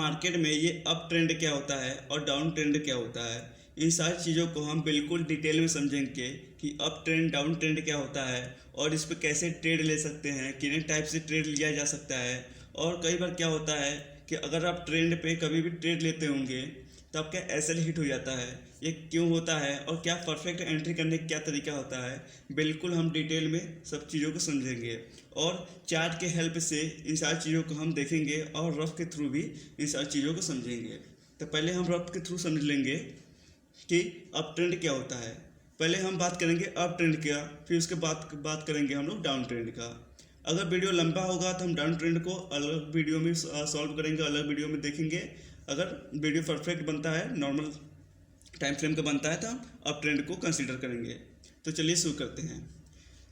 Market में ये up trend क्या होता है और डाउन ट्रेंड क्या होता है, इन सारी चीज़ों को हम बिल्कुल डिटेल में समझेंगे कि अप ट्रेंड डाउन ट्रेंड क्या होता है और इस पर कैसे ट्रेड ले सकते हैं, कितने टाइप से ट्रेड लिया जा सकता है। और कई बार क्या होता है कि अगर आप ट्रेंड पे कभी भी ट्रेड लेते होंगे तो आपका एसएल हिट हो जाता है, ये क्यों होता है और क्या परफेक्ट एंट्री करने का क्या तरीका होता है, बिल्कुल हम डिटेल में सब चीज़ों को समझेंगे। और चार्ट के हेल्प से इन सारी चीज़ों को हम देखेंगे और रफ के थ्रू भी इन सारी चीज़ों को समझेंगे। तो पहले हम रफ के थ्रू समझ लेंगे कि अप ट्रेंड क्या होता है। पहले हम बात करेंगे अप ट्रेंड का, फिर उसके बाद बात करेंगे हम लोग डाउन ट्रेंड का। अगर वीडियो लंबा होगा तो हम डाउन ट्रेंड को अलग वीडियो में सॉल्व करेंगे, अलग वीडियो में देखेंगे। अगर वीडियो परफेक्ट बनता है, नॉर्मल टाइम फ्रेम का बनता है, तो हम अप ट्रेंड को कंसीडर करेंगे। तो चलिए शुरू करते हैं।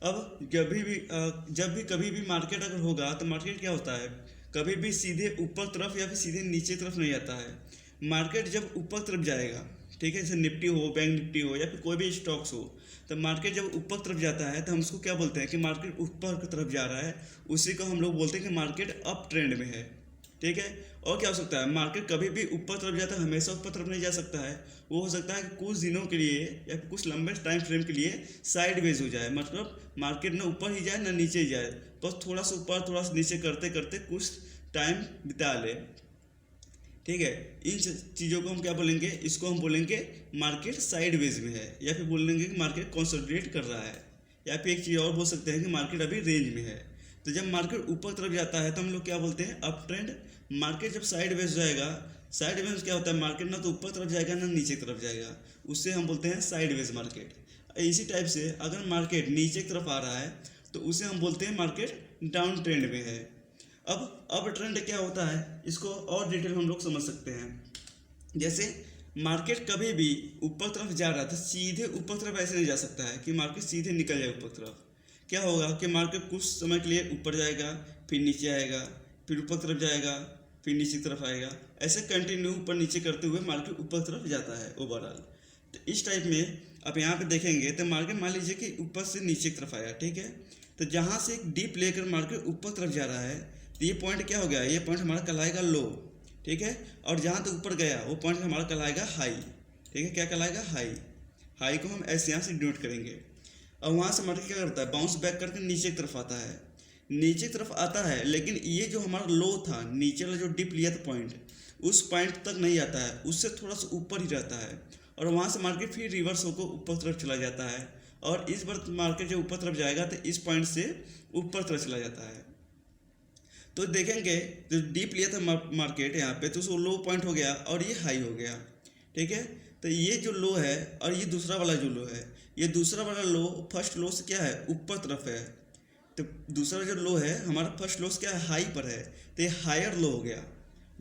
अब जब भी कभी भी मार्केट अगर होगा तो मार्केट क्या होता है, कभी भी सीधे ऊपर तरफ या फिर सीधे नीचे तरफ नहीं आता है। मार्केट जब ऊपर तरफ जाएगा, ठीक है, जैसे निफ्टी हो, बैंक निफ्टी हो या फिर कोई भी स्टॉक्स हो, तो मार्केट जब ऊपर तरफ जाता है तो हम उसको क्या बोलते हैं कि मार्केट ऊपर की तरफ जा रहा है, उसी को हम लोग बोलते हैं कि मार्केट अप ट्रेंड में है। ठीक है। और क्या हो सकता है, मार्केट कभी भी ऊपर तरफ जाता है, हमेशा ऊपर तरफ नहीं जा सकता है। वो हो सकता है कि कुछ दिनों के लिए या फिर कुछ लंबे टाइम फ्रेम के लिए साइडवेज हो जाए, मतलब मार्केट ना ऊपर ही जाए ना नीचे ही जाए, बस थोड़ा सा ऊपर थोड़ा सा नीचे करते करते कुछ टाइम बिता ले। ठीक है। इन चीज़ों को हम क्या बोलेंगे, इसको हम बोलेंगे मार्केट साइडवेज में है, या फिर बोलेंगे कि मार्केट कंसोलिडेट कर रहा है, या फिर एक चीज़ और बोल सकते हैं कि मार्केट अभी रेंज में है। तो जब मार्केट ऊपर तरफ जाता है तो हम लोग क्या बोलते हैं, अप ट्रेंड। मार्केट जब साइडवेज जाएगा, साइडवेज क्या होता है, मार्केट ना तो ऊपर तरफ जाएगा ना नीचे तरफ जाएगा, उससे हम बोलते हैं साइडवेज मार्केट। इसी टाइप से अगर मार्केट नीचे की तरफ आ रहा है तो उसे हम बोलते हैं मार्केट डाउन ट्रेंड में है। अब ट्रेंड क्या होता है, इसको और डिटेल हम लोग समझ सकते हैं। जैसे मार्केट कभी भी ऊपर तरफ जा रहा था, सीधे ऊपर तरफ ऐसे नहीं जा सकता है कि मार्केट सीधे निकल जाए ऊपर तरफ। क्या होगा कि मार्केट कुछ समय के लिए ऊपर जाएगा, फिर नीचे आएगा, फिर ऊपर तरफ जाएगा, फिर नीचे तरफ आएगा, ऐसे कंटिन्यू ऊपर नीचे करते हुए मार्केट ऊपर तरफ जाता है ओवरऑल। तो इस टाइप में आप यहाँ पे देखेंगे तो मार्केट मान लीजिए कि ऊपर से नीचे की तरफ आया, ठीक है। तो जहाँ से एक डीप लेकर मार्केट ऊपर तरफ जा रहा है, तो ये पॉइंट क्या हो गया, ये पॉइंट हमारा कहलाएगा लो, ठीक है। और जहाँ तक ऊपर गया वो पॉइंट हमारा कहलाएगा हाई, ठीक है। क्या कहलाएगा, हाई। हाई को हम ऐसे यहाँ से डिनोट करेंगे। और वहाँ से मार्केट क्या करता है, बाउंस बैक करके नीचे की तरफ आता है, नीचे की तरफ आता है। लेकिन ये जो हमारा लो था, नीचे वाला जो डिप लिया था पॉइंट, उस पॉइंट तक नहीं आता है, उससे थोड़ा सा ऊपर ही रहता है। और वहाँ से मार्केट फिर रिवर्स होकर ऊपर तरफ चला जाता है। और इस बार मार्केट जब ऊपर तरफ जाएगा तो इस पॉइंट से ऊपर तरफ चला जाता है। तो देखेंगे जो डीप लिया था मार्केट यहाँ पे, तो उसको लो पॉइंट हो गया और ये हाई हो गया, ठीक है। तो ये जो लो है और ये दूसरा वाला जो लो है, ये दूसरा वाला लो फर्स्ट लो से क्या है, ऊपर तरफ है। तो दूसरा जो लो है हमारा फर्स्ट लो से क्या है, हाई पर है, तो ये हायर लो हो गया।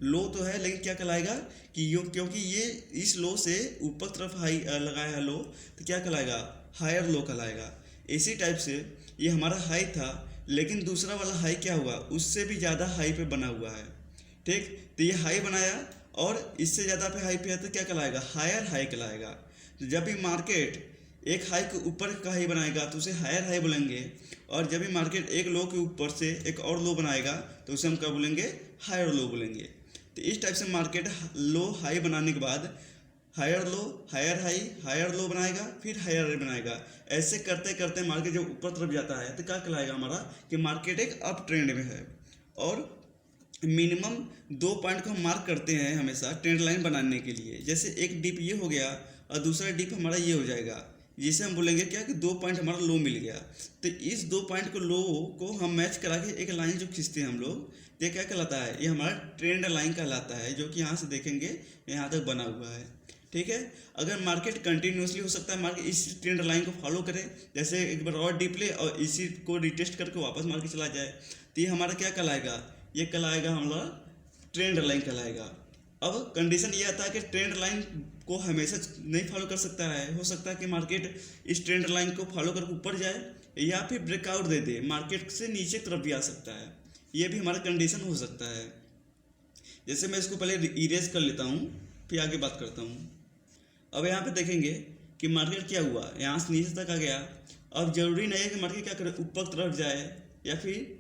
लो तो है लेकिन क्या कहलाएगा कि क्योंकि ये इस लो से ऊपर तरफ हाई लगाया है लो, तो क्या कहलाएगा, हायर लो कहलाएगा। इसी टाइप से ये हमारा हाई था, लेकिन दूसरा वाला हाई क्या हुआ, उससे भी ज़्यादा हाई पे बना हुआ है, ठीक। तो ये हाई बनाया और इससे ज़्यादा पे हाई पे है तो क्या कहलाएगा, हायर हाई कहलाएगा। तो जब भी मार्केट एक हाई के ऊपर का हाई बनाएगा तो उसे हायर हाई बोलेंगे, और जब भी मार्केट एक लो के ऊपर से एक और लो बनाएगा तो उसे हम क्या बोलेंगे, हायर लो बोलेंगे। तो इस टाइप से मार्केट लो हाई बनाने के बाद higher low, higher high, higher low बनाएगा, फिर हायर हाई बनाएगा। ऐसे करते करते मार्केट जब ऊपर तरफ जाता है तो क्या कहलाएगा हमारा कि मार्केट एक अप ट्रेंड में है। और मिनिमम 2 पॉइंट को हम मार्क करते हैं हमेशा ट्रेंड लाइन बनाने के लिए। जैसे एक डिप ये हो गया और दूसरा डिप हमारा ये हो जाएगा, जिसे हम बोलेंगे क्या कि 2 पॉइंट हमारा लो मिल गया। तो इस 2 पॉइंट को लो को हम मैच करा के एक लाइन जो खींचते हैं हम लोग, ये क्या कहलाता है, ये हमारा ट्रेंड लाइन कहलाता है, जो कि यहाँ से देखेंगे यहाँ तक बना हुआ है, ठीक है। अगर मार्केट कंटिन्यूसली हो सकता है मार्केट इस ट्रेंड लाइन को फॉलो करे, जैसे एक बार और डीप ले और इसी को रिटेस्ट करके वापस मार्केट चला जाए, तो ये हमारा क्या कहलाएगा, ये कहलाएगा हमारा ट्रेंड लाइन कहलाएगा। अब कंडीशन ये आता है कि ट्रेंड लाइन को हमेशा नहीं फॉलो कर सकता है, हो सकता है कि मार्केट इस ट्रेंड लाइन को फॉलो करके ऊपर जाए या फिर ब्रेकआउट दे दे, मार्केट से नीचे तरफ भी आ सकता है, ये भी हमारा कंडीशन हो सकता है। जैसे मैं इसको पहले इरेज कर लेता हूँ, फिर आगे बात करता हूँ। अब यहाँ पे देखेंगे कि मार्केट क्या हुआ, यहाँ से नीचे तक आ गया। अब जरूरी नहीं है कि मार्केट क्या करे, ऊपर तरफ जाए या फिर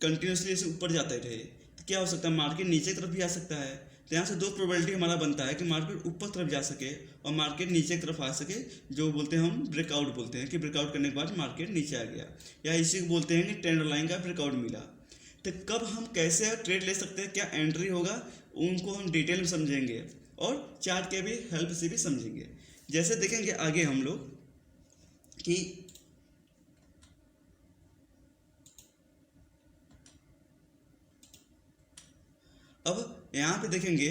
कंटिन्यूसली ऐसे ऊपर जाते रहे। तो क्या हो सकता है, मार्केट नीचे की तरफ भी आ सकता है। तो यहाँ से दो प्रोबेबिलिटी हमारा बनता है कि मार्केट ऊपर तरफ जा सके और मार्केट नीचे की तरफ आ सके, जो बोलते हैं हम ब्रेकआउट बोलते हैं कि ब्रेकआउट करने के बाद मार्केट नीचे आ गया, या इसी को बोलते हैं कि ट्रेंड लाइन का ब्रेकआउट मिला। तो कब हम कैसे ट्रेड ले सकते हैं, क्या एंट्री होगा, उनको हम डिटेल में समझेंगे और चार्ट के भी हेल्प से भी समझेंगे। जैसे देखेंगे आगे हम लोग कि अब यहाँ पे देखेंगे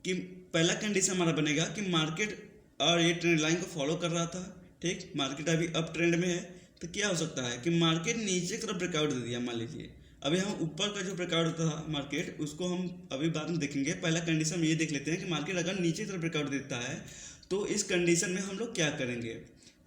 कि पहला कंडीशन हमारा बनेगा कि मार्केट और ये ट्रेंड लाइन को फॉलो कर रहा था, ठीक, मार्केट अभी अप ट्रेंड में है। तो क्या हो सकता है कि मार्केट नीचे की तरफ ब्रेकआउट दे दिया, मान लीजिए। अभी हम ऊपर का जो ब्रेकआउट था मार्केट, उसको हम अभी बाद में देखेंगे। पहला कंडीशन हम ये देख लेते हैं कि मार्केट अगर नीचे की तरफ ब्रेकआउट देता है तो इस कंडीशन में हम लोग क्या करेंगे।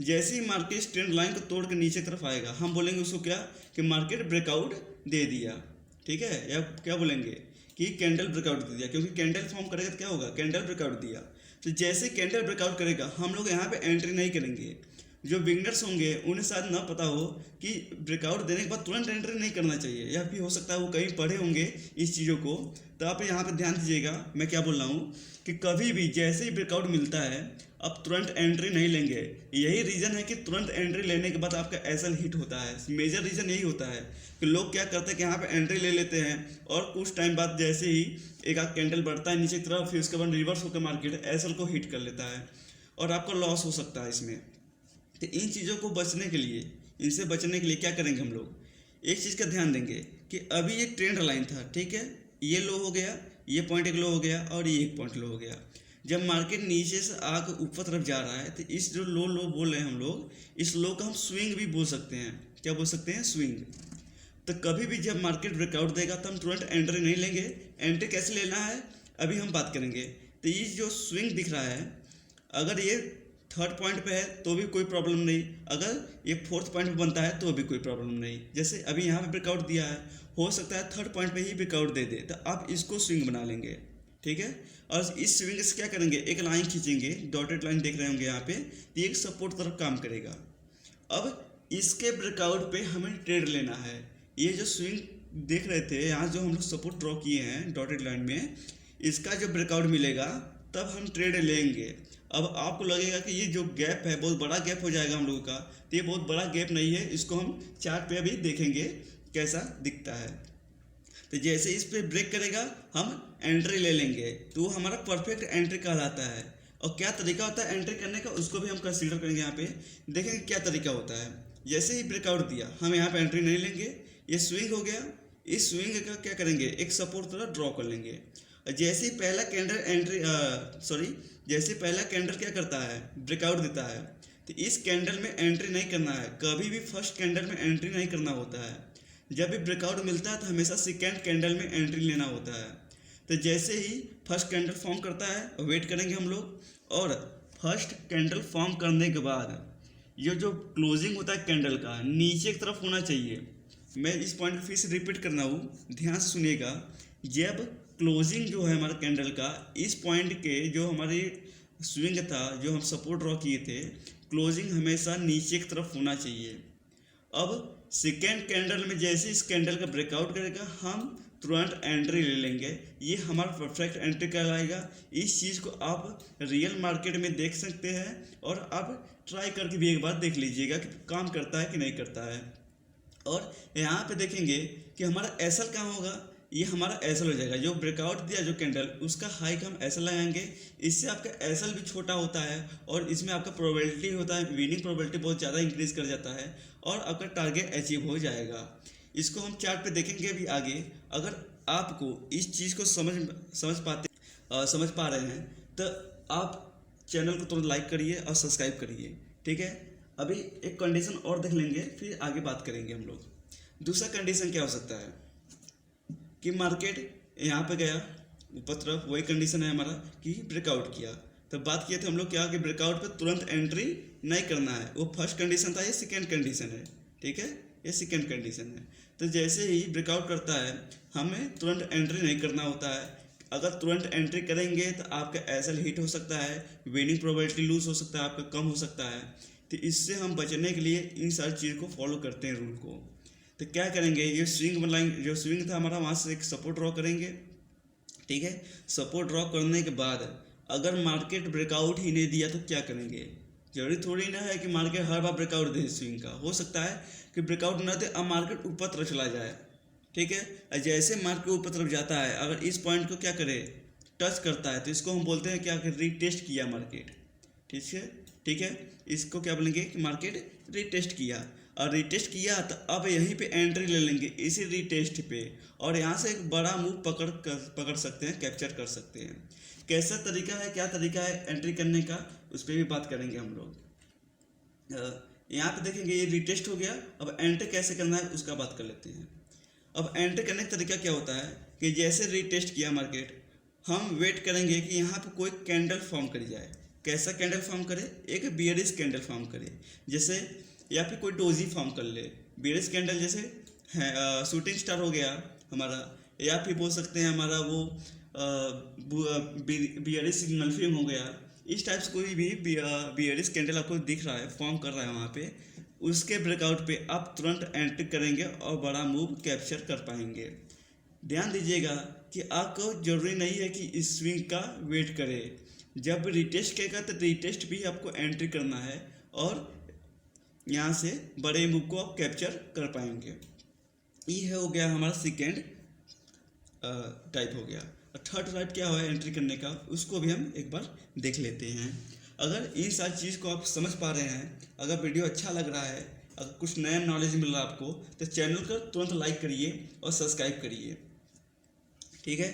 जैसे ही मार्केट ट्रेंड लाइन को तोड़ के नीचे की तरफ आएगा, हम बोलेंगे उसको क्या कि मार्केट ब्रेकआउट दे दिया, ठीक है, या क्या बोलेंगे कि कैंडल ब्रेकआउट दे दिया, क्योंकि कैंडल फॉर्म करेगा तो क्या होगा, कैंडल ब्रेकआउट दिया। तो जैसे कैंडल ब्रेकआउट करेगा हम लोग यहाँ पे एंट्री नहीं करेंगे। जो बिगनर्स होंगे उन्हें शायद ना पता हो कि ब्रेकआउट देने के बाद तुरंत एंट्री नहीं करना चाहिए, या फिर हो सकता है वो कहीं पढ़े होंगे इस चीज़ों को। तो आप यहाँ पे ध्यान दीजिएगा मैं क्या बोल रहा हूँ कि कभी भी जैसे ही ब्रेकआउट मिलता है अब तुरंत एंट्री नहीं लेंगे। यही रीज़न है कि तुरंत एंट्री लेने के बाद आपका एसएल हिट होता है। मेजर रीज़न यही होता है कि लोग क्या करते हैं कि यहाँ पे एंट्री ले लेते हैं और कुछ टाइम बाद जैसे ही एक आध कैंडल बढ़ता है नीचे की तरफ, फिर उसके बाद रिवर्स होकर मार्केट एसएल को हिट कर लेता है और आपका लॉस हो सकता है इसमें। तो इन चीज़ों को बचने के लिए, इनसे बचने के लिए क्या करेंगे हम लोग, एक चीज़ का ध्यान देंगे कि अभी ये ट्रेंड लाइन था, ठीक है, ये लो हो गया, ये पॉइंट एक लो हो गया और ये एक पॉइंट लो हो गया। जब मार्केट नीचे से आकर ऊपर तरफ जा रहा है तो इस जो लो लो बोल रहे हैं हम लोग, इस लो का हम स्विंग भी बोल सकते हैं। क्या बोल सकते हैं, स्विंग। तो कभी भी जब मार्केट ब्रेकआउट देगा तो हम तुरंत एंट्री नहीं लेंगे। एंट्री कैसे लेना है अभी हम बात करेंगे। तो ये जो स्विंग दिख रहा है, अगर ये थर्ड पॉइंट पे है तो भी कोई प्रॉब्लम नहीं, अगर ये फोर्थ पॉइंट पे बनता है तो भी कोई प्रॉब्लम नहीं। जैसे अभी यहाँ पे ब्रेकआउट दिया है, हो सकता है थर्ड पॉइंट पे ही ब्रेकआउट दे दे, तो आप इसको स्विंग बना लेंगे, ठीक है। और इस स्विंग से क्या करेंगे, एक लाइन खींचेंगे, डॉटेड लाइन देख रहे होंगे यहाँ पे, तो एक सपोर्ट तरफ काम करेगा। अब इसके ब्रेकआउट पे हमें ट्रेड लेना है। ये जो स्विंग देख रहे थे यहाँ, जो हम लोग सपोर्ट ड्रॉ किए हैं डॉटेड लाइन में, इसका जो ब्रेकआउट मिलेगा तब हम ट्रेड लेंगे। अब आपको लगेगा कि ये जो गैप है बहुत बड़ा गैप हो जाएगा हम लोगों का, तो ये बहुत बड़ा गैप नहीं है, इसको हम चार्ट पे अभी देखेंगे कैसा दिखता है। तो जैसे इस पे ब्रेक करेगा हम एंट्री ले लेंगे, तो वो हमारा परफेक्ट एंट्री कहलाता है। और क्या तरीका होता है एंट्री करने का, उसको भी हम कंसीडर करेंगे। यहाँ पे देखेंगे क्या तरीका होता है। जैसे ही ब्रेकआउट दिया हम यहाँ पे एंट्री नहीं लेंगे, ये स्विंग हो गया, इस स्विंग का क्या करेंगे, एक सपोर्ट तरह ड्रॉ कर लेंगे। जैसे ही पहला कैंडल जैसे पहला कैंडल क्या करता है, ब्रेकआउट देता है, तो इस कैंडल में एंट्री नहीं करना है। कभी भी फर्स्ट कैंडल में एंट्री नहीं करना होता है। जब भी ब्रेकआउट मिलता है तो हमेशा सेकेंड कैंडल में एंट्री लेना होता है। तो जैसे ही फर्स्ट कैंडल फॉर्म करता है वेट करेंगे हम लोग, और फर्स्ट कैंडल फॉर्म करने के बाद ये जो क्लोजिंग होता है कैंडल का नीचे की तरफ होना चाहिए। मैं इस पॉइंट को फिर से रिपीट करना हूँ, ध्यान से सुनिएगा। जब क्लोजिंग जो है हमारा कैंडल का, इस पॉइंट के जो हमारी स्विंग था, जो हम सपोर्ट ड्रॉ किए थे, क्लोजिंग हमेशा नीचे की तरफ होना चाहिए। अब सेकेंड कैंडल में जैसे इस कैंडल का ब्रेकआउट करेगा हम तुरंत एंट्री ले लेंगे, ये हमारा परफेक्ट एंट्री कहलाएगा। इस चीज़ को आप रियल मार्केट में देख सकते हैं और आप ट्राई करके भी एक बार देख लीजिएगा कि काम करता है कि नहीं करता है। और यहाँ पे देखेंगे कि हमारा एसएल कहाँ होगा, ये हमारा एसएल हो जाएगा। जो ब्रेकआउट दिया जो कैंडल, उसका हाई का हम एसएल लगाएंगे। इससे आपका एसएल भी छोटा होता है और इसमें आपका प्रोबेबिलिटी होता है, विनिंग प्रोबेबिलिटी बहुत ज़्यादा इंक्रीज कर जाता है और आपका टारगेट अचीव हो जाएगा। इसको हम चार्ट पे देखेंगे अभी आगे। अगर आपको इस चीज़ को समझ पा रहे हैं तो आप चैनल को तुरंत लाइक करिए और सब्सक्राइब करिए, ठीक है। अभी एक कंडीशन और देख लेंगे, फिर आगे बात करेंगे हम लोग। दूसरा कंडीशन क्या हो सकता है कि मार्केट यहाँ पे गया ऊपर तरफ, वही कंडीशन है हमारा कि ब्रेकआउट किया। तो बात किए थे हम लोग क्या कि ब्रेकआउट पे तुरंत एंट्री नहीं करना है, वो फर्स्ट कंडीशन था, ये सेकेंड कंडीशन है, ठीक है, ये सेकेंड कंडीशन है। तो जैसे ही ब्रेकआउट करता है हमें तुरंत एंट्री नहीं करना होता है। अगर तुरंत एंट्री करेंगे तो आपका एसएल हिट हो सकता है, विनिंग प्रोबेबिलिटी लूज हो सकता है, आपका कम हो सकता है। तो इससे हम बचने के लिए इन सारी चीज़ को फॉलो करते हैं, रूल को। तो क्या करेंगे, ये स्विंग बनाएंगे, जो स्विंग था हमारा वहाँ से एक सपोर्ट ड्रॉ करेंगे। ठीक है, सपोर्ट ड्रॉ करने के बाद अगर मार्केट ब्रेकआउट ही नहीं दिया तो क्या करेंगे। जरूरी थोड़ी ना है कि मार्केट हर बार ब्रेकआउट दे स्विंग का, हो सकता है कि ब्रेकआउट ना दे, अब मार्केट ऊपर तरफ चला जाए। ठीक है, जैसे मार्केट ऊपर तरफ जाता है, अगर इस पॉइंट को क्या करे, टच करता है, तो इसको हम बोलते हैं क्या, कि रीटेस्ट किया मार्केट। ठीक है, ठीक है, इसको क्या बोलेंगे कि मार्केट रीटेस्ट किया, और रीटेस्ट किया तो अब यहीं पे एंट्री ले लेंगे इसी रीटेस्ट पे, और यहाँ से एक बड़ा मूव पकड़ सकते हैं, कैप्चर कर सकते हैं। कैसा तरीका है, क्या तरीका है एंट्री करने का, उस पर भी बात करेंगे हम लोग। यहाँ पे देखेंगे ये रीटेस्ट हो गया, अब एंट्री कैसे करना है उसका बात कर लेते हैं। अब एंट्री करने का तरीका क्या होता है कि जैसे रीटेस्ट किया मार्केट, हम वेट करेंगे कि यहाँ पे कोई कैंडल फॉर्म कर जाए। कैसा कैंडल फॉर्म करे, एक बियरिश कैंडल फॉर्म करे, जैसे या फिर कोई डोजी फॉर्म कर ले। बियरिश कैंडल जैसे शूटिंग स्टार हो गया हमारा, या फिर बोल सकते हैं हमारा वो बियरिश इंगल्फिंग हो गया। इस टाइप से कोई भी बियरिश कैंडल आपको दिख रहा है, फॉर्म कर रहा है वहाँ पे, उसके ब्रेकआउट पे आप तुरंत एंट्री करेंगे और बड़ा मूव कैप्चर कर पाएंगे। ध्यान दीजिएगा कि आपको जरूरी नहीं है कि इस स्विंग का वेट करें, जब रिटेस्ट करेगा तो रिटेस्ट भी आपको एंट्री करना है, और यहाँ से बड़े मूव को आप कैप्चर कर पाएंगे। ये हो गया हमारा सेकेंड टाइप हो गया। थर्ड टाइप क्या हुआ एंट्री करने का, उसको भी हम एक बार देख लेते हैं। अगर इन सारी चीज़ को आप समझ पा रहे हैं, अगर वीडियो अच्छा लग रहा है, अगर कुछ नया नॉलेज मिल रहा है आपको, तो चैनल को तुरंत लाइक करिए और सब्सक्राइब करिए। ठीक है,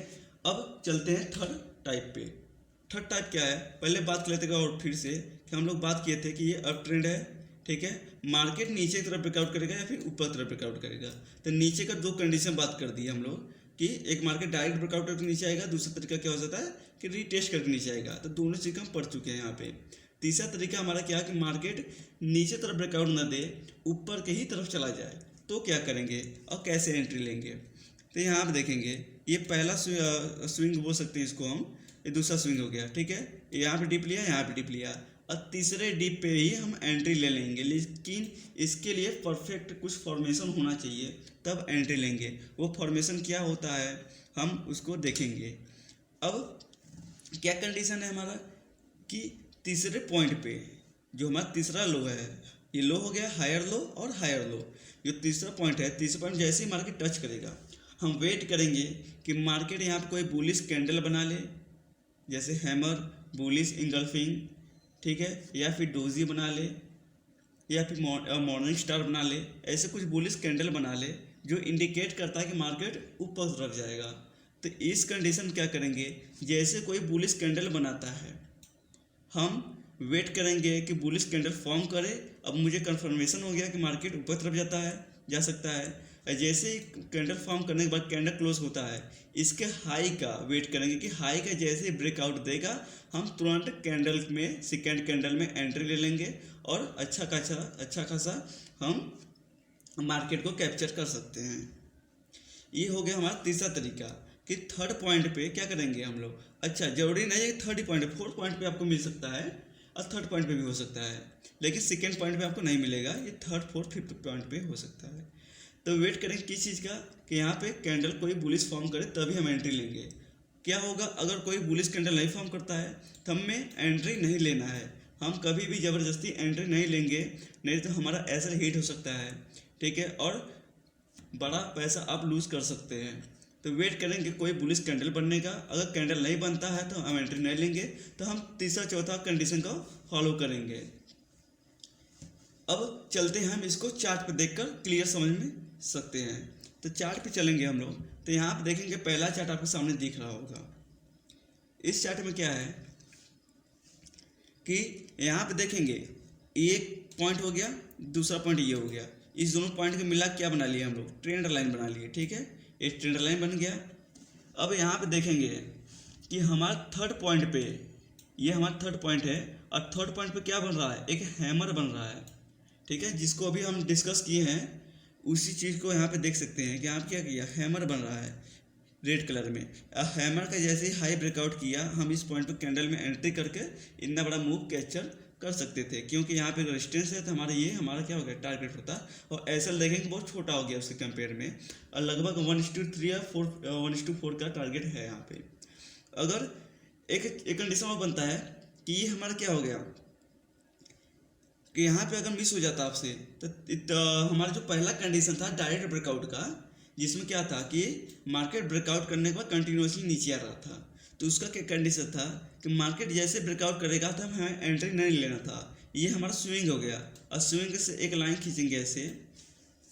अब चलते हैं थर्ड टाइप पे। थर्ड टाइप क्या है, पहले बात कर लेते हैं और फिर से कि हम लोग बात किए थे कि ये अप ट्रेंड है। ठीक है, मार्केट नीचे की तरफ ब्रेकआउट करेगा या फिर ऊपर तरफ ब्रेकआउट करेगा। तो नीचे का दो कंडीशन बात कर दी हम लोग कि एक मार्केट डायरेक्ट ब्रेकआउट करके नीचे आएगा, दूसरा तरीका क्या हो सकता है कि रीटेस्ट करके नीचे आएगा। तो दोनों चीज़ हम पढ़ चुके हैं यहाँ पे। तीसरा तरीका हमारा क्या कि मार्केट नीचे तरफ ब्रेकआउट न दे, ऊपर के ही तरफ चला जाए, तो क्या करेंगे और कैसे एंट्री लेंगे। तो यहाँ आप देखेंगे ये पहला स्विंग बोल सकते हैं इसको हम, ये दूसरा स्विंग हो गया। ठीक है, यहाँ पे डिप लिया, यहाँ पे डिप लिया, और तीसरे डिप पे ही हम एंट्री ले लेंगे, लेकिन इसके लिए परफेक्ट कुछ फॉर्मेशन होना चाहिए, तब एंट्री लेंगे। वो फॉर्मेशन क्या होता है हम उसको देखेंगे। अब क्या कंडीशन है हमारा कि तीसरे पॉइंट पे जो हमारा तीसरा लो है, ये लो हो गया हायर लो और हायर लो। जो तीसरा पॉइंट है, तीसरा पॉइंट जैसे ही मार्केट टच करेगा, हम वेट करेंगे कि मार्केट यहाँ पे कोई बुलिश कैंडल बना ले, जैसे हैमर, बुलिश इंगल्फिंग, ठीक है, या फिर डोजी बना ले, या फिर मॉर्निंग स्टार बना ले। ऐसे कुछ बुलिश कैंडल बना ले जो इंडिकेट करता है कि मार्केट ऊपर तरफ जाएगा। तो इस कंडीशन क्या करेंगे, जैसे कोई बुलिश कैंडल बनाता है, हम वेट करेंगे कि बुलिश कैंडल फॉर्म करे। अब मुझे कंफर्मेशन हो गया कि मार्केट ऊपर तरफ जा सकता है। जैसे ही कैंडल फॉर्म करने के बाद कैंडल क्लोज होता है, इसके हाई का वेट करेंगे कि हाई का जैसे ही ब्रेकआउट देगा, हम तुरंत कैंडल में, सेकेंड कैंडल में एंट्री ले लेंगे, और अच्छा खासा हम मार्केट को कैप्चर कर सकते हैं। ये हो गया हमारा तीसरा तरीका कि थर्ड पॉइंट पे क्या करेंगे हम लोग। अच्छा, जरूरी नहीं है कि थर्ड पॉइंट, फोर्थ पॉइंट पे आपको मिल सकता है और थर्ड पॉइंट पे भी हो सकता है, लेकिन सेकेंड पॉइंट पे आपको नहीं मिलेगा, ये थर्ड फोर्थ फिफ्थ पॉइंट पे हो सकता है। तो वेट करेंगे किस चीज़ का कि यहाँ पे कैंडल कोई बुलिश फॉर्म करे तभी हम एंट्री लेंगे। क्या होगा अगर कोई बुलिश कैंडल नहीं फॉर्म करता है तो हमें एंट्री नहीं लेना है, हम कभी भी ज़बरदस्ती एंट्री नहीं लेंगे, नहीं तो हमारा ऐसा हिट हो सकता है। ठीक है, और बड़ा पैसा आप लूज़ कर सकते हैं। तो वेट करेंगे कोई बुलिश कैंडल बनने का, अगर कैंडल नहीं बनता है तो हम एंट्री नहीं लेंगे, तो हम तीसरा चौथा कंडीशन को फॉलो करेंगे। अब चलते हैं हम इसको चार्ट पे देखकर क्लियर समझ में सकते हैं। तो चार्ट पे चलेंगे हम लोग, तो यहाँ पे देखेंगे पहला चार्ट आपके सामने दिख रहा होगा। इस चार्ट में क्या है कि यहाँ पे देखेंगे एक पॉइंट हो गया, दूसरा पॉइंट ये हो गया, इस दोनों पॉइंट के मिला क्या बना लिया हम लोग, ट्रेंड लाइन बना लिए। ठीक है, एक ट्रेंड लाइन बन गया। अब यहाँ पे देखेंगे कि हमारा थर्ड पॉइंट पे, ये हमारा थर्ड पॉइंट है, और थर्ड पॉइंट पे क्या बन रहा है, एक हैमर बन रहा है। ठीक है, जिसको अभी हम डिस्कस किए हैं, उसी चीज़ को यहाँ पे देख सकते हैं कि आप क्या किया, हैमर बन रहा है रेड कलर में। हैमर का जैसे ही हाई ब्रेकआउट किया, हम इस पॉइंट पे कैंडल में एंट्री करके इतना बड़ा मूव कैप्चर कर सकते थे, क्योंकि यहाँ पे रेजिस्टेंस है तो हमारा क्या हो गया, टारगेट होता। और एसएल देखेंगे बहुत छोटा हो गया उसके कंपेयर में, और लगभग 1:3 या 1:4 का टारगेट है यहाँ पे। अगर एक कंडीशन और बनता है कि ये हमारा क्या हो गया कि यहाँ पे अगर मिस हो जाता आपसे तो हमारा जो पहला कंडीशन था डायरेक्ट ब्रेकआउट का, जिसमें क्या था कि मार्केट ब्रेकआउट करने के बाद कंटिन्यूसली नीचे आ रहा था, तो उसका क्या कंडीशन था कि मार्केट जैसे ब्रेकआउट करेगा तो हमें एंट्री नहीं लेना था। ये हमारा स्विंग हो गया, और स्विंग से एक लाइन खींचेंगे ऐसे,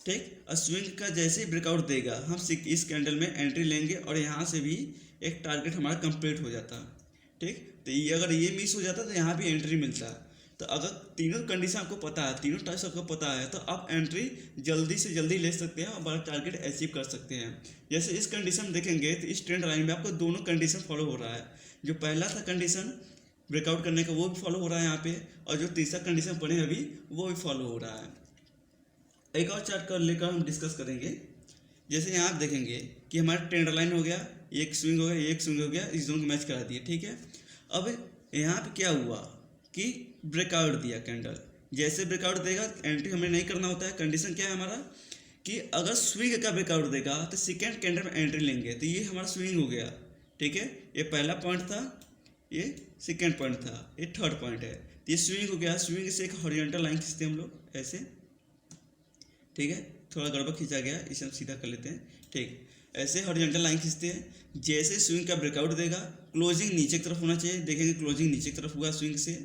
ठीक। और स्विंग का जैसे ही ब्रेकआउट देगा हम इस कैंडल में एंट्री लेंगे, और यहाँ से भी एक टारगेट हमारा कंप्लीट हो जाता, ठीक। तो ये अगर ये मिस हो जाता तो यहाँ भी एंट्री मिलता। तो अगर तीनों कंडीशन आपको पता है, तीनों टाइप्स आपको पता है, तो आप एंट्री जल्दी से जल्दी ले सकते हैं और बड़ा टारगेट अचीव कर सकते हैं। जैसे इस कंडीशन देखेंगे तो इस ट्रेंड लाइन में आपको दोनों कंडीशन फॉलो हो रहा है। जो पहला था कंडीशन ब्रेकआउट करने का वो भी फॉलो हो रहा है यहाँ पे, और जो तीसरा कंडीशन पड़े अभी वो भी फॉलो हो रहा है। एक और चार्ट कर लेकर हम डिस्कस करेंगे। जैसे यहाँ आप देखेंगे कि हमारा ट्रेंड लाइन हो गया, एक स्विंग हो गया, एक स्विंग हो गया, इस दोनों को मैच करा दिए, ठीक है। अब यहाँ पे क्या हुआ कि ब्रेकआउट दिया कैंडल, जैसे ब्रेकआउट देगा एंट्री हमें नहीं करना होता है। कंडीशन क्या है हमारा कि अगर स्विंग का ब्रेकआउट देगा तो सेकेंड कैंडल में एंट्री लेंगे, तो ये हमारा स्विंग हो गया, ठीक है। ये पहला पॉइंट था, ये सेकेंड पॉइंट था, ये थर्ड पॉइंट है, तो ये स्विंग हो गया। स्विंग से एक हॉरिजॉन्टल लाइन खींचते हैं हम लोग ऐसे, ठीक है। थोड़ा गड़बड़ खींचा गया, इसे हम सीधा कर लेते हैं, ठीक। ऐसे हॉरिजॉन्टल लाइन खींचते हैं। जैसे स्विंग का ब्रेकआउट देगा क्लोजिंग नीचे की तरफ होना चाहिए, देखेंगे क्लोजिंग नीचे की तरफ हुआ स्विंग से,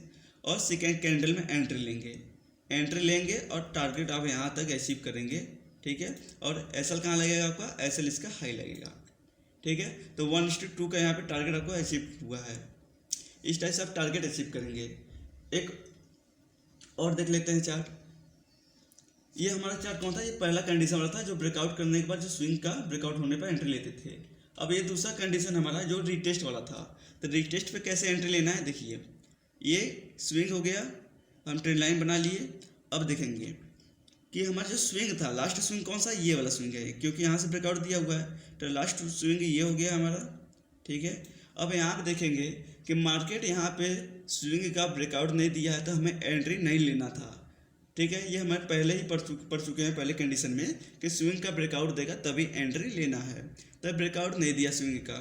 और सेकेंड कैंडल में एंट्री लेंगे और टारगेट आप यहाँ तक अचीव करेंगे, ठीक है। और एसएल कहाँ लगेगा आपका, एसएल इसका हाई लगेगा, ठीक है। तो 1:2 का यहाँ पे टारगेट आपको अचीव हुआ है। इस टाइप से आप टारगेट अचीव करेंगे। एक और देख लेते हैं चार्ट। ये हमारा चार्ट कौन था, ये पहला कंडीशन वाला था जो ब्रेकआउट करने के बाद जो स्विंग का ब्रेकआउट होने पर एंट्री लेते थे। अब ये दूसरा कंडीशन हमारा जो रीटेस्ट वाला था, तो रीटेस्ट पे कैसे एंट्री लेना है, देखिए ये स्विंग हो गया, हम ट्रेंड लाइन बना लिए। अब देखेंगे कि हमारा जो स्विंग था, लास्ट स्विंग कौन सा, ये वाला स्विंग है, क्योंकि यहाँ से ब्रेकआउट दिया हुआ है, तो लास्ट स्विंग ये हो गया हमारा, ठीक है। अब यहाँ पे देखेंगे कि मार्केट यहाँ पे स्विंग का ब्रेकआउट नहीं दिया है, तो हमें एंट्री नहीं लेना था, ठीक है। ये हमारे पहले ही पढ़ चुके हैं पहले कंडीशन में कि स्विंग का ब्रेकआउट देगा तभी एंट्री लेना है, तब ब्रेकआउट नहीं दिया स्विंग का।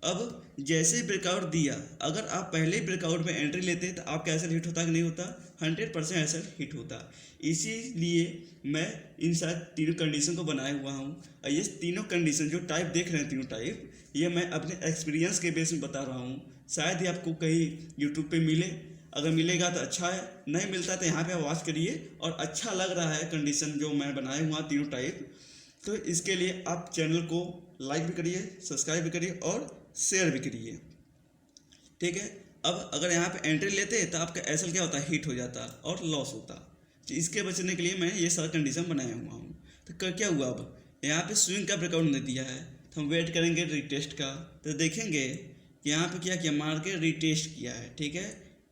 अब जैसे ही ब्रेकआउट दिया, अगर आप पहले ही ब्रेकआउट में एंट्री लेते तो आपका एसएल हिट होता कि नहीं होता, 100% एसएल हिट होता। इसीलिए मैं इन सारे तीनों कंडीशन को बनाया हुआ हूँ, और ये तीनों कंडीशन जो टाइप देख रहे हैं, तीनों टाइप, ये मैं अपने एक्सपीरियंस के बेस में बता रहा हूँ। शायद ही आपको कहीं यूट्यूब पे मिले, अगर मिलेगा तो अच्छा है, नहीं मिलता तो यहाँ पे आवाज़ करिए। और अच्छा लग रहा है कंडीशन जो मैं बनाया हुआ तीनों टाइप, तो इसके लिए आप चैनल को लाइक भी करिए, सब्सक्राइब भी करिए और शेयर भी करिए, ठीक है। अब अगर यहाँ पे एंट्री लेते तो आपका एसएल क्या होता, हिट हो जाता और लॉस होता। तो इसके बचने के लिए मैं ये सारा कंडीशन बनाया हुआ हूँ। तो क्या हुआ, अब यहाँ पे स्विंग का ब्रेकआउट नहीं दिया है, तो हम वेट करेंगे रिटेस्ट का। तो देखेंगे कि यहाँ पे क्या किया, मार्केट रिटेस्ट किया है, ठीक है,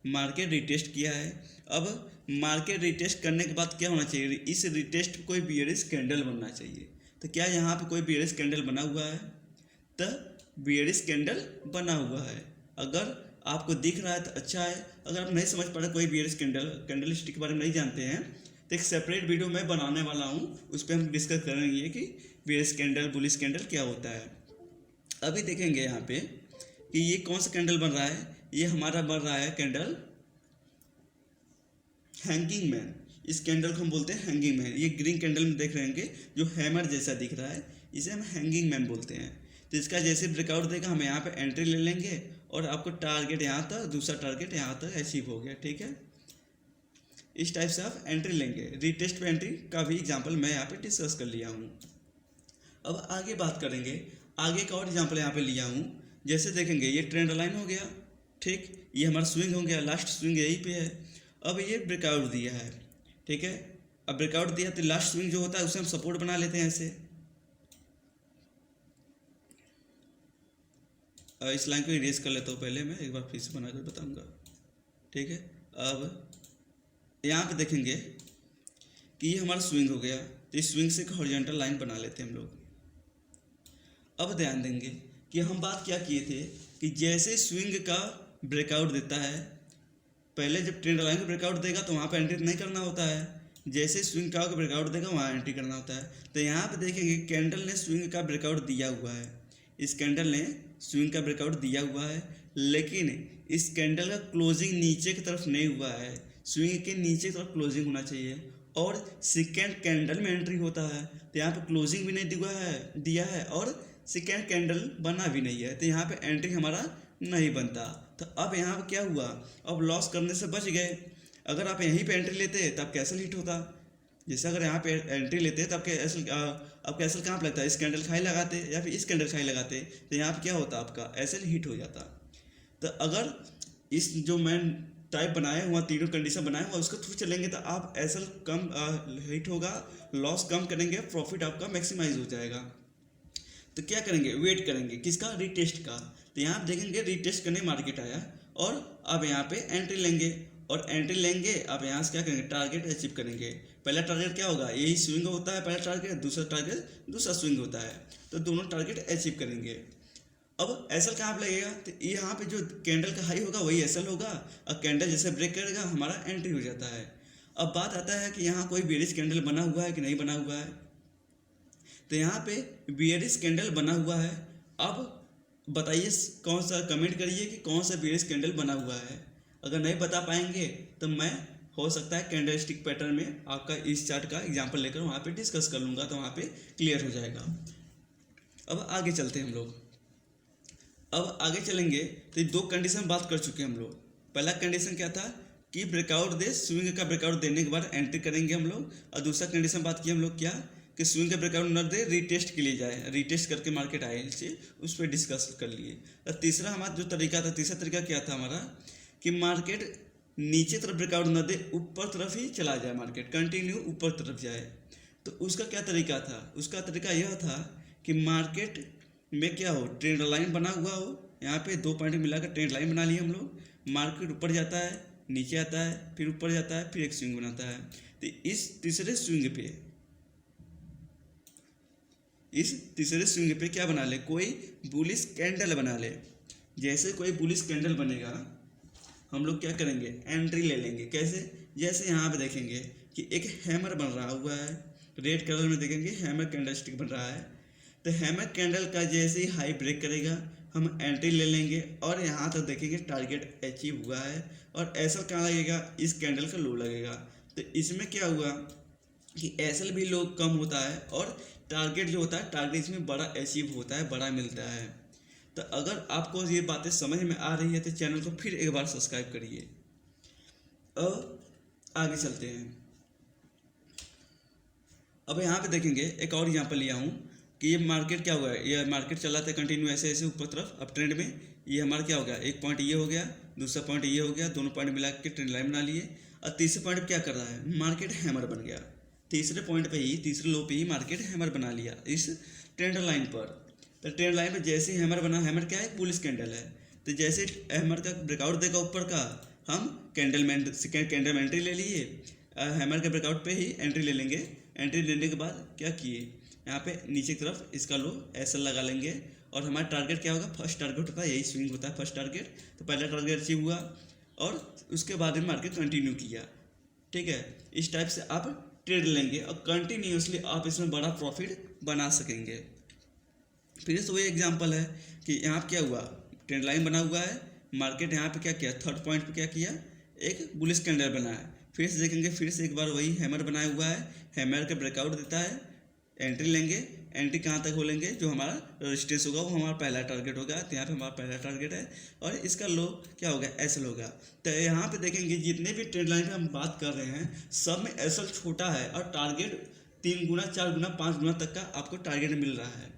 मार्केट रिटेस्ट किया है। अब मार्केट रिटेस्ट करने के बाद क्या होना चाहिए, इस रिटेस्ट को कोई बियरिश कैंडल बनना चाहिए। तो क्या यहाँ पे कोई बियरिश कैंडल बना हुआ है, तो बियरिश कैंडल बना हुआ है। अगर आपको दिख रहा है तो अच्छा है, अगर आप नहीं समझ पा रहे कोई बियरिश कैंडल स्टिक के बारे में नहीं जानते हैं, तो एक सेपरेट वीडियो मैं बनाने वाला हूँ, उस पर हम डिस्कस करेंगे कि बियरिश कैंडल बुलिश कैंडल क्या होता है। अभी देखेंगे यहाँ पे कि ये कौन सा कैंडल बन रहा है, ये हमारा बन रहा है कैंडल हैंगिंग मैन। इस कैंडल को हम बोलते हैं हैंगिंग मैन। ये ग्रीन कैंडल में देख रहे होंगे जो हैमर जैसा दिख रहा है, इसे हम हैंगिंग मैन बोलते हैं। तो इसका जैसे ब्रेकआउट देगा हम यहाँ पे एंट्री ले लेंगे, और आपको टारगेट यहाँ तक, दूसरा टारगेट यहाँ तक अचीव हो गया, ठीक है। इस टाइप से आप एंट्री लेंगे। रीटेस्ट पे एंट्री का भी एग्जाम्पल मैं यहाँ पे डिस्कस कर लिया हूँ। अब आगे बात करेंगे, आगे का और एग्जाम्पल यहाँ पे लिया हूँ। जैसे देखेंगे ये ट्रेंड लाइन हो गया, ठीक, ये हमारा स्विंग हो गया, लास्ट स्विंग यहीं पे है। अब ये ब्रेकआउट दिया है, ठीक है। अब ब्रेकआउट दिया तो लास्ट स्विंग जो होता है उसे हम सपोर्ट बना लेते हैं ऐसे। इस लाइन को इरेज कर लेता हूँ, पहले मैं एक बार फिर से बनाकर बताऊँगा, ठीक है। अब यहाँ पे देखेंगे कि ये हमारा स्विंग हो गया, तो इस स्विंग से एक हॉरिजॉन्टल लाइन बना लेते हैं हम लोग। अब ध्यान देंगे कि हम बात क्या किए थे कि जैसे स्विंग का ब्रेकआउट देता है, पहले जब ट्रेंड लाइन का ब्रेकआउट देगा तो वहाँ पे एंट्री नहीं करना होता है, जैसे स्विंग का ब्रेकआउट देगा वहाँ एंट्री करना होता है। तो यहाँ पे देखेंगे कैंडल ने स्विंग का ब्रेकआउट दिया हुआ है, इस कैंडल ने स्विंग का ब्रेकआउट दिया हुआ है, लेकिन इस कैंडल का क्लोजिंग नीचे की तरफ नहीं हुआ है, स्विंग के नीचे की तरफ क्लोजिंग होना चाहिए और सेकेंड कैंडल में एंट्री होता है। तो यहाँ पे क्लोजिंग भी नहीं दिया है और सेकेंड कैंडल बना भी नहीं है, तो यहाँ पे एंट्री हमारा नहीं बनता। तो अब यहाँ पे क्या हुआ, अब लॉस करने से बच गए। अगर आप यहीं पे एंट्री लेते तब कैसल हिट होता, जैसे अगर यहाँ पे एंट्री लेते तब अब कैसल कहाँ पे लगता है, इस कैंडल खाई लगाते या फिर इस कैंडल खाई लगाते, तो यहाँ पे क्या होता आपका एसल हिट हो जाता। तो अगर इस जो मैंने टाइप बनाया हुआ तीनों कंडीशन बनाया हुआ उसके थ्रू चलेंगे तो आप एसल कम हिट होगा, लॉस कम करेंगे, प्रॉफिट आपका मैक्सिमाइज हो जाएगा। तो क्या करेंगे, वेट करेंगे किसका, रीटेस्ट का। तो यहाँ आप देखेंगे रीटेस्ट करने मार्केट आया और अब यहाँ पे एंट्री लेंगे और एंट्री लेंगे। अब यहाँ से क्या करेंगे, टारगेट अचीव करेंगे। पहला टारगेट क्या होगा, यही स्विंग होता है पहला टारगेट, दूसरा टारगेट दूसरा स्विंग होता है, तो दोनों टारगेट अचीव करेंगे। अब एसल कहाँ पे लगेगा, तो यहाँ पे जो कैंडल का हाई होगा वही एसल होगा और कैंडल जैसे ब्रेक करेगा हमारा एंट्री हो जाता है। अब बात आता है कि यहाँ कोई बेरिश कैंडल बना हुआ है कि नहीं बना हुआ है, तो यहाँ पे बेरिश कैंडल बना हुआ है। अब बताइए कौन सा, कमेंट करिए कि कौन सा बेरिश कैंडल बना हुआ है। अगर नहीं बता पाएंगे तो मैं हो सकता है कैंडल स्टिक पैटर्न में आपका इस चार्ट का एग्जांपल लेकर वहाँ पे डिस्कस कर लूँगा, तो वहाँ पे क्लियर हो जाएगा। अब आगे चलते हैं हम लोग। अब आगे चलेंगे तो दो कंडीशन बात कर चुके हैं हम लोग। पहला कंडीशन क्या था कि ब्रेकआउट दे, स्विंग का ब्रेकआउट देने के बाद एंट्री करेंगे हम लोग। और दूसरा कंडीशन बात की हम लोग क्या कि स्विंग का ब्रेकआउट न दे, रीटेस्ट के लिए जाए, रीटेस्ट करके मार्केट आए से उस पर डिस्कस कर लिए। और तीसरा हमारा जो तरीका था, तीसरा तरीका क्या था हमारा कि मार्केट नीचे तरफ ब्रेकआउट न दे, ऊपर तरफ ही चला जाए, मार्केट कंटिन्यू ऊपर तरफ जाए। तो उसका क्या तरीका था, उसका तरीका यह था कि मार्केट में क्या हो, ट्रेंड लाइन बना हुआ हो, यहाँ पे दो पॉइंट मिलाकर ट्रेंड लाइन बना लिए हम लोग। मार्केट ऊपर जाता है, नीचे आता है, फिर ऊपर जाता है, फिर एक स्विंग बनाता है। तो इस तीसरे स्विंग पे क्या बना ले, कोई बुलिश कैंडल बना ले। जैसे कोई बुलिश कैंडल बनेगा हम लोग क्या करेंगे, एंट्री ले लेंगे। कैसे, जैसे यहाँ पे देखेंगे कि एक हैमर बन रहा हुआ है, रेड कलर में देखेंगे हैमर कैंडल स्टिक बन रहा है। तो हैमर कैंडल का जैसे ही हाई ब्रेक करेगा हम एंट्री ले लेंगे और यहाँ तक देखेंगे टारगेट अचीव हुआ है। और एसल कहाँ लगेगा, इस कैंडल का लो लगेगा। तो इसमें क्या हुआ कि एसल भी लो कम होता है और टारगेट जो होता है, टारगेट इसमें बड़ा अचीव होता है, बड़ा मिलता है। तो अगर आपको ये बातें समझ में आ रही है तो चैनल को फिर एक बार सब्सक्राइब करिए। अब आगे चलते हैं। अब यहाँ पे देखेंगे एक और एग्जांपल लिया हूँ कि ये मार्केट क्या हुआ है, ये मार्केट चला था कंटिन्यू ऐसे ऐसे ऊपर तरफ अब ट्रेंड में। ये हमारा क्या हो गया, एक पॉइंट ये हो गया, दूसरा पॉइंट ये हो गया, दोनों पॉइंट मिला के ट्रेंड लाइन बना लिए। और तीसरे पॉइंट क्या कर रहा है, मार्केट हैमर बन गया। तीसरे पॉइंट पे ही, तीसरे लो पे ही मार्केट हैमर बना लिया इस ट्रेंड लाइन पर। तो ट्रेंड लाइन पर जैसे ही हैमर बना, हैमर क्या है, बुलिश कैंडल है। तो जैसे हैमर का ब्रेकआउट देगा ऊपर का, हम सेकेंड कैंडल में एंट्री ले लिए। हैमर के ब्रेकआउट पे ही एंट्री ले लेंगे। एंट्री लेने के बाद क्या किए, यहाँ पे नीचे की तरफ इसका लो एसल लगा लेंगे। और हमारा टारगेट क्या होगा, फर्स्ट टारगेट होता है, यही स्विंग होता है फर्स्ट टारगेट। तो पहला टारगेट अचीव हुआ और उसके बाद में मार्केट कंटिन्यू किया। ठीक है, इस टाइप से आप ट्रेड लेंगे और कंटिन्यूसली आप इसमें बड़ा प्रॉफिट बना सकेंगे। फिर से वही एग्जांपल है कि यहाँ क्या हुआ, ट्रेंड लाइन बना हुआ है, मार्केट यहाँ पे क्या किया, थर्ड पॉइंट पे क्या किया, एक बुलिश कैंडल बनाया। फिर से देखेंगे, फिर से एक बार वही हैमर बनाया हुआ है, हैमर का ब्रेकआउट देता है, एंट्री लेंगे। एंट्री कहाँ तक हो लेंगे, जो हमारा रेजिस्टेंस होगा वो हमारा पहला टारगेट होगा। तो यहाँ पे हमारा पहला टारगेट है और इसका लो क्या होगा, एसल होगा। तो यहाँ पे देखेंगे जितने भी ट्रेंड लाइन पे हम बात कर रहे हैं सब में एसल छोटा है और टारगेट 3 गुना 4 गुना 5 गुना तक का आपको टारगेट मिल रहा है।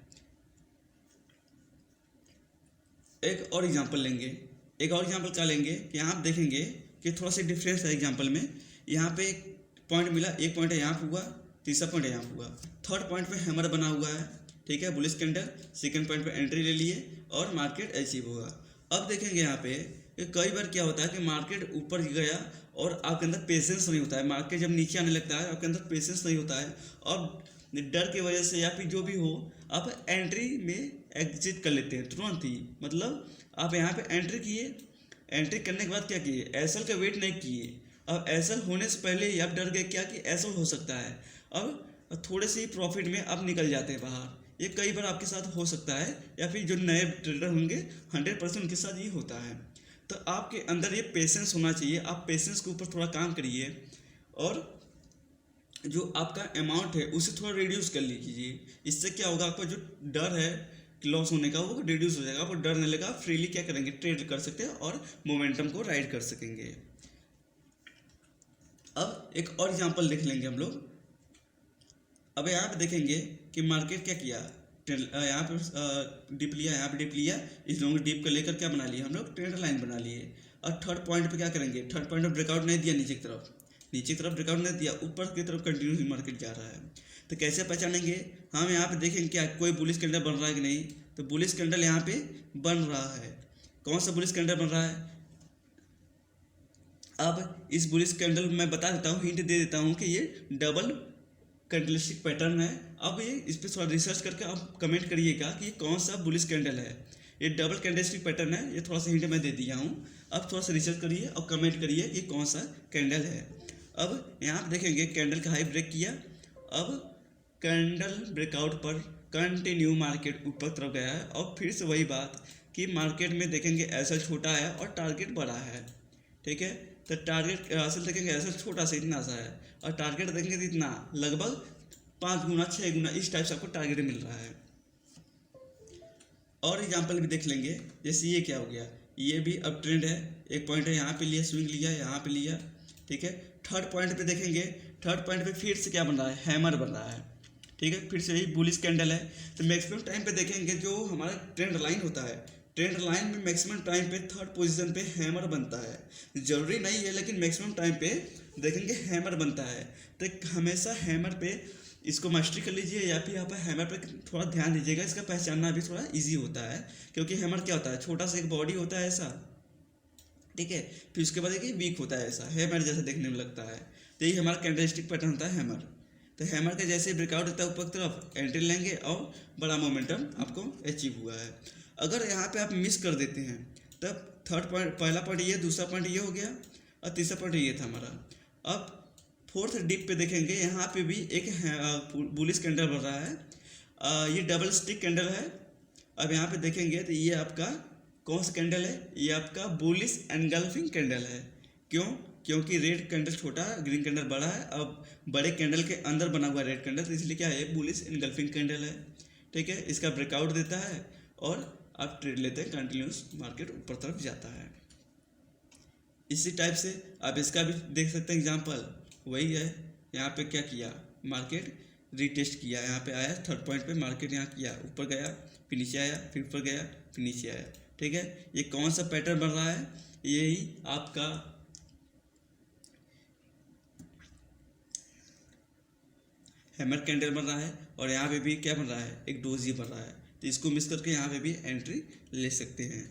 एक और एग्जांपल लेंगे, एक और एग्जांपल क्या लेंगे कि यहाँ आप देखेंगे कि थोड़ा सा डिफरेंस है एग्जांपल में। यहाँ पे एक पॉइंट मिला, एक पॉइंट यहाँ पे हुआ, तीसरा पॉइंट यहाँ पे हुआ, थर्ड पॉइंट पे हैमर बना हुआ है। ठीक है, बुलिश कैंडल, सेकंड पॉइंट पे एंट्री ले लिए और मार्केट अचीव होगा। अब देखेंगे यहाँ पे कि कई बार क्या होता है कि मार्केट ऊपर गया और आपके अंदर पेशेंस नहीं होता है। मार्केट जब नीचे आने लगता है आपके अंदर पेशेंस नहीं होता है और डर की वजह से या फिर जो भी हो आप एंट्री में एग्जिट कर लेते हैं तुरंत ही। मतलब आप यहाँ पे एंट्री किए एंट्री करने के बाद क्या किए, एसएल का वेट नहीं किए। अब एसएल होने से पहले ही आप डर गए क्या कि एसएल हो सकता है, अब थोड़े से ही प्रॉफिट में आप निकल जाते हैं बाहर। ये कई बार आपके साथ हो सकता है, या फिर जो नए ट्रेडर होंगे 100% उनके साथ ये होता है। तो आपके अंदर ये पेशेंस होना चाहिए, आप पेशेंस के ऊपर थोड़ा काम करिए, और जो आपका अमाउंट है उसे थोड़ा रिड्यूस कर लीजिए। इससे क्या होगा, आपका जो डर है लॉस होने का वो रिड्यूस हो जाएगा, आपको डर नहीं लगेगा, फ्रीली क्या करेंगे, ट्रेड कर सकते हैं और मोमेंटम को राइड कर सकेंगे। अब एक और एग्जांपल देख लेंगे हम लोग। अब यहाँ पे देखेंगे कि मार्केट क्या किया, यहाँ पे डिप लिया, यहाँ पे डिप लिया, इस लोगों ने डिप को लेकर क्या बना लिया, हम लोग ट्रेंड लाइन बना लिए। और थर्ड पॉइंट पे क्या करेंगे, थर्ड पॉइंट पे ब्रेकआउट नहीं दिया नीचे की तरफ ब्रेकआउट नहीं दिया, ऊपर की तरफ कंटिन्यू मार्केट जा रहा है। तो कैसे पहचानेंगे, हम यहाँ पे देखेंगे क्या कोई बुलिश कैंडल बन रहा है कि नहीं। तो बुलिश कैंडल यहाँ पे बन रहा है। कौन सा बुलिश कैंडल बन रहा है, अब इस बुलिश कैंडल मैं बता देता हूँ, हिंट दे देता हूँ कि ये डबल कैंडलस्टिक पैटर्न है। अब ये इस पर थोड़ा रिसर्च करके आप कमेंट करिएगा कि ये कौन सा बुलिश कैंडल है। ये डबल कैंडलस्टिक पैटर्न है, ये थोड़ा सा हिंट मैं दे दिया हूँ। अब थोड़ा सा रिसर्च करिए और कमेंट करिए कि कौन सा कैंडल है। अब यहाँ पर देखेंगे कैंडल का हाई ब्रेक किया, अब कैंडल ब्रेकआउट पर कंटिन्यू मार्केट ऊपर तरफ गया है। और फिर से वही बात कि मार्केट में देखेंगे ऐसा छोटा है और टारगेट बड़ा है, ठीक है। तो टारगेट असल देखेंगे ऐसा छोटा सा इतना सा है, और टारगेट देखेंगे तो इतना लगभग 5 गुना 6 गुना इस टाइप से आपको टारगेट मिल रहा है। और एग्जाम्पल भी देख लेंगे, जैसे ये क्या हो गया, ये भी अब ट्रेंड है, एक पॉइंट है यहाँ पे लिया, स्विंग लिया, यहाँ पे लिया, ठीक है। थर्ड पॉइंट पे देखेंगे, थर्ड पॉइंट पे फिर से क्या बन रहा है, हैमर बन रहा है, ठीक है। फिर से यही बुलिश कैंडल है। तो मैक्सिमम टाइम पे देखेंगे जो हमारा ट्रेंड लाइन होता है, ट्रेंड लाइन में मैक्सिमम टाइम पे थर्ड पोजीशन पे हैमर बनता है। जरूरी नहीं है, लेकिन मैक्सिमम टाइम पे देखेंगे हैमर बनता है। तो हमेशा हैमर पे इसको मास्टरी कर लीजिए, या फिर यहाँ पर हैमर पे थोड़ा ध्यान दीजिएगा, इसका पहचानना भी थोड़ा ईजी होता है। क्योंकि हैमर क्या होता है, छोटा सा एक बॉडी होता है ऐसा, ठीक है, फिर उसके बाद एक वीक होता है ऐसा, हैमर जैसा देखने में लगता है। तो यही हमारा कैंडलस्टिक पैटर्न होता है हैमर। तो हैमर का जैसे ब्रेकआउट होता है ऊपर की तरफ, एंट्री लेंगे और बड़ा मोमेंटम आपको अचीव हुआ है। अगर यहाँ पे आप मिस कर देते हैं, तब थर्ड पॉइंट, पहला पॉइंट ये, दूसरा पॉइंट ये हो गया, और तीसरा पॉइंट ये था हमारा। अब फोर्थ डिप पे देखेंगे, यहाँ पे भी एक बुलिश कैंडल बन रहा है, ये डबल स्टिक कैंडल है। अब यहाँ पे देखेंगे तो ये आपका कौन सा कैंडल है, ये आपका बुलिश एनगल्फिंग कैंडल है। क्यों, क्योंकि रेड कैंडल छोटा, ग्रीन कैंडल बड़ा है, अब बड़े कैंडल के अंदर बना हुआ रेड कैंडल, तो इसलिए क्या है, बुलिश एनगल्फिंग कैंडल है, ठीक है। इसका ब्रेकआउट देता है और आप ट्रेड लेते हैं, कंटिन्यूस मार्केट ऊपर तरफ जाता है। इसी टाइप से आप इसका भी देख सकते हैं एग्जांपल, वही है। यहाँ पे क्या किया, मार्केट रीटेस्ट किया, यहाँ पे आया थर्ड पॉइंट पे, मार्केट यहाँ किया, ऊपर गया, फिर नीचे आया, फिर ऊपर गया, फिर नीचे आया, ठीक है। ये कौन सा पैटर्न बन रहा है, यही आपका हैमर कैंडल बन रहा है। और यहाँ पे भी क्या बन रहा है, एक डोजी बन रहा है। तो इसको मिस करके यहाँ पे भी एंट्री ले सकते हैं।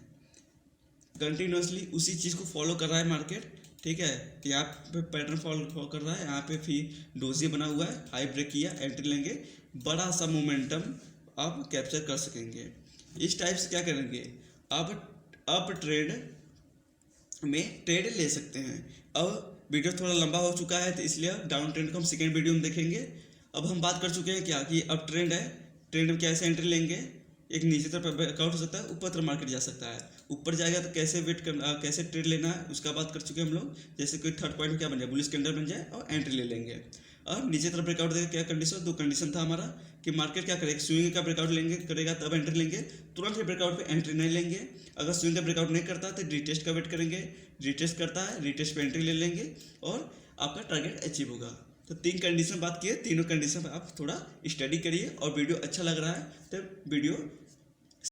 कंटिन्यूसली उसी चीज़ को फॉलो कर रहा है मार्केट, ठीक है। यहाँ पे पैटर्न फॉलो कर रहा है, यहाँ पे फिर डोजी बना हुआ है, हाई ब्रेक किया, एंट्री लेंगे, बड़ा सा मोमेंटम आप कैप्चर कर सकेंगे। इस टाइप से क्या करेंगे, अब ट्रेड में ट्रेड ले सकते हैं। अब वीडियो थोड़ा लंबा हो चुका है, तो इसलिए डाउन ट्रेंड को हम सेकेंड वीडियो में देखेंगे। अब हम बात कर चुके हैं क्या कि अब ट्रेंड है, ट्रेंड में कैसे एंट्री लेंगे, एक नीचे तरफ ब्रेकआउट हो सकता है, ऊपर तरफ मार्केट जा सकता है, ऊपर जाएगा तो कैसे वेट करना, कैसे ट्रेड लेना है उसका बात कर चुके हैं हम लोग। जैसे कोई थर्ड पॉइंट क्या बन जाए, बुलिश कैंडल बन जाए और एंट्री ले लेंगे। और नीचे तरफ ब्रेकआउट देगा, क्या कंडीशन, दो कंडीशन था हमारा कि मार्केट क्या करेगा, स्विंग का ब्रेकआउट लेंगे करेगा तब एंट्री लेंगे, तुरंत ही ब्रेकआउट पे एंट्री नहीं लेंगे। अगर स्विंग का ब्रेकआउट नहीं करता तो रीटेस्ट का वेट करेंगे, रीटेस्ट करता है, रीटेस्ट पे एंट्री ले लेंगे और आपका टारगेट अचीव होगा। तो 3 कंडीशन बात किए, तीनों कंडीशन आप थोड़ा स्टडी करिए, और वीडियो अच्छा लग रहा है तो वीडियो